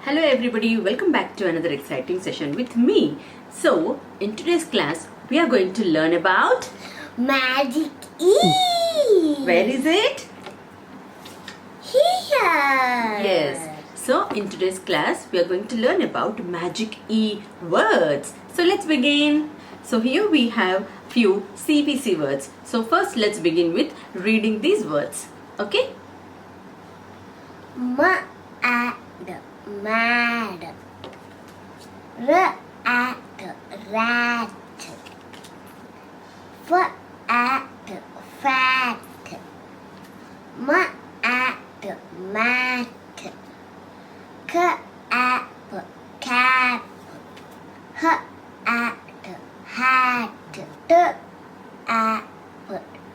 Hello everybody, welcome back to another exciting session with me. So, in today's class, we are going to learn about Magic E. Where is it? Here. Yes. So, in today's class, we are going to learn about magic E words. So, let's begin. So, here we have few CPC words. So, first let's begin with reading these words. Okay? Mad. Mad. Rat. Rat. Fat. Fat. Mat. Mat. Cat. Cat. Hat. Hat.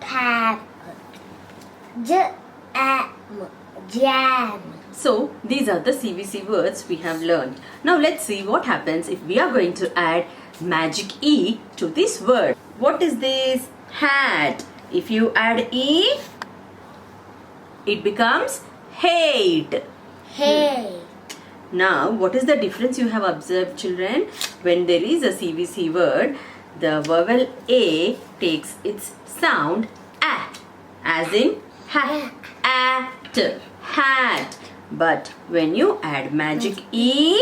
Tap. Jam. So, these are the CVC words we have learned. Now, let's see what happens if we are going to add magic E to this word. What is this? Hat. If you add E, it becomes hate. Hey. Now, what is the difference you have observed, children? When there is a CVC word, the vowel A takes its sound A, as in hat, hat. But when you add magic E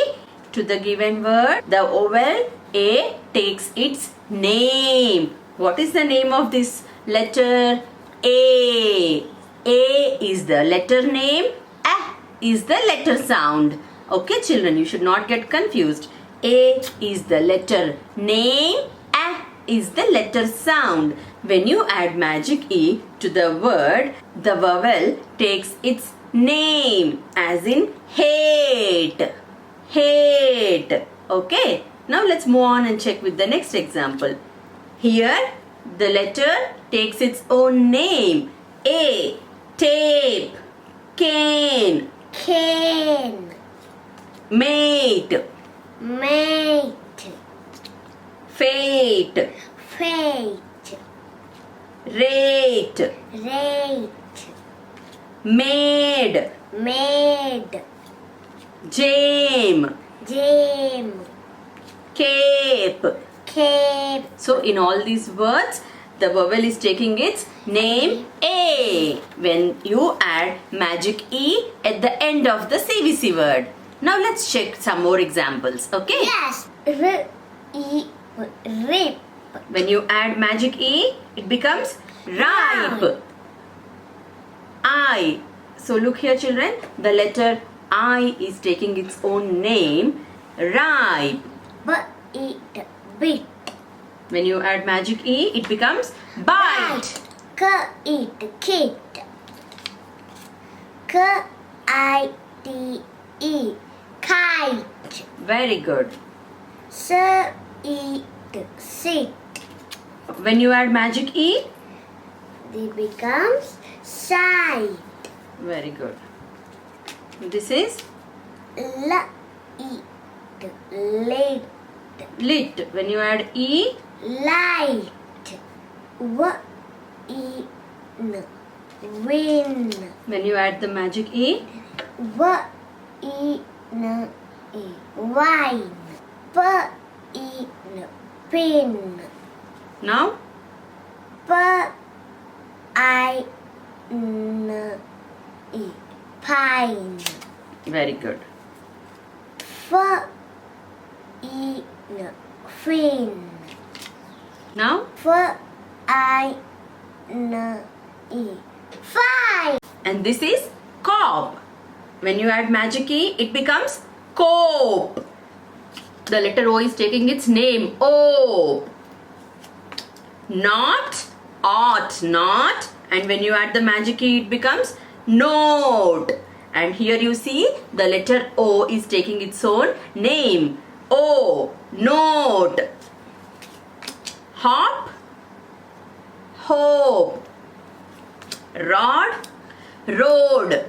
to the given word, the vowel A takes its name. What is the name of this letter? A. A is the letter name, A is the letter sound. Okay, children, you should not get confused. A is the letter name, A is the letter sound. When you add magic E to the word, the vowel takes its name, as in hate. Hate. Okay. Now let's move on and check with the next example. Here, the letter takes its own name. A. Tape. Cane. Cane. Mate. Mate. Fate. Fate. Rate. Rate. Maid. Maid. Jam. Jam. Cape. Cape. So in all these words, the vowel is taking its name A when you add magic E at the end of the CVC word. Now let's check some more examples, okay? Yes. Rip. When you add magic E, it becomes ripe. I. So look here, children, the letter I is taking its own name, ripe. Bit. When you add magic E, it becomes bite. Kite. Kite. Kite. Very good. Sit. When you add magic E, It becomes side. very good. This is Lit. lit. When you add E, Light. Win. when you add the magic E, Wine. Pin. now Pine. very good. Fin. Now, Fine. and this is cop. When you add magic E, it becomes cope. The letter O is taking its name, O. Not, ought, not. And when you add the magic E, it becomes note. And here you see the letter O is taking its own name, O, note. Hop, hope. Rod, road.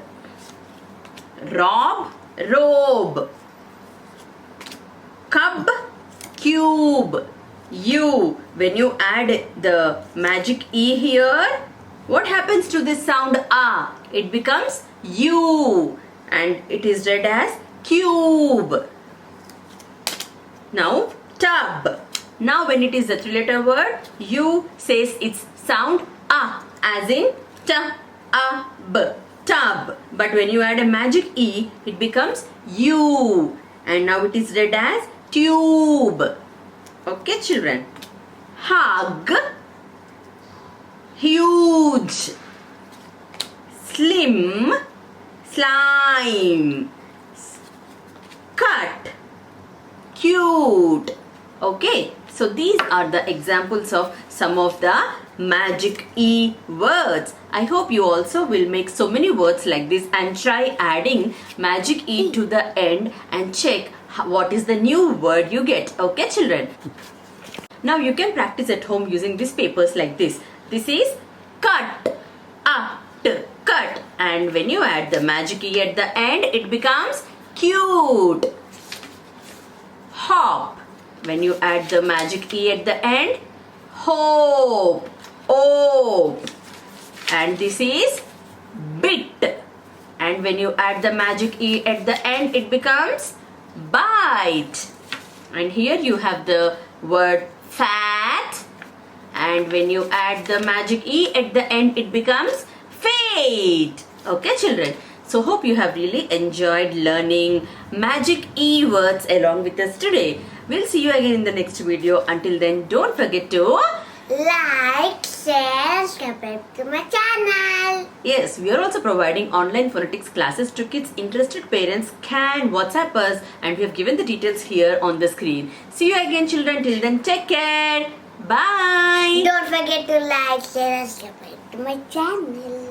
Rob, robe. Cub, cube. U. When you add the magic E here, what happens to this sound A? It becomes U. and it is read as cube. Now tub. Now when it is a three-letter word, U says its sound A, as in T, A, B, tub. But when you add a magic E, it becomes U. And now it is read as tube. Okay, children. Hug, huge, slim, slime, cut, cute. Okay, so these are the examples of some of the magic E words. I hope you also will make so many words like this and try adding magic E to the end and check what is the new word you get. Okay, children. Now you can practice at home using these papers like this. This is cut, cut, and when you add the magic E at the end, it becomes cute. Hop. When you add the magic E at the end, hope, ope. And this is bit. And when you add the magic E at the end, it becomes bite. And here you have the word fat. And when you add the magic E at the end, it becomes fate. Okay, children. So hope you have really enjoyed learning magic E words along with us today. We'll see you again in the next video. Until then, don't forget to like, share, subscribe to my channel. Yes, we are also providing online phonetics classes to kids. Interested parents can WhatsApp us, and we have given the details here on the screen. See you again, children. Till then, take care. Bye. Don't forget to like, share, and subscribe to my channel.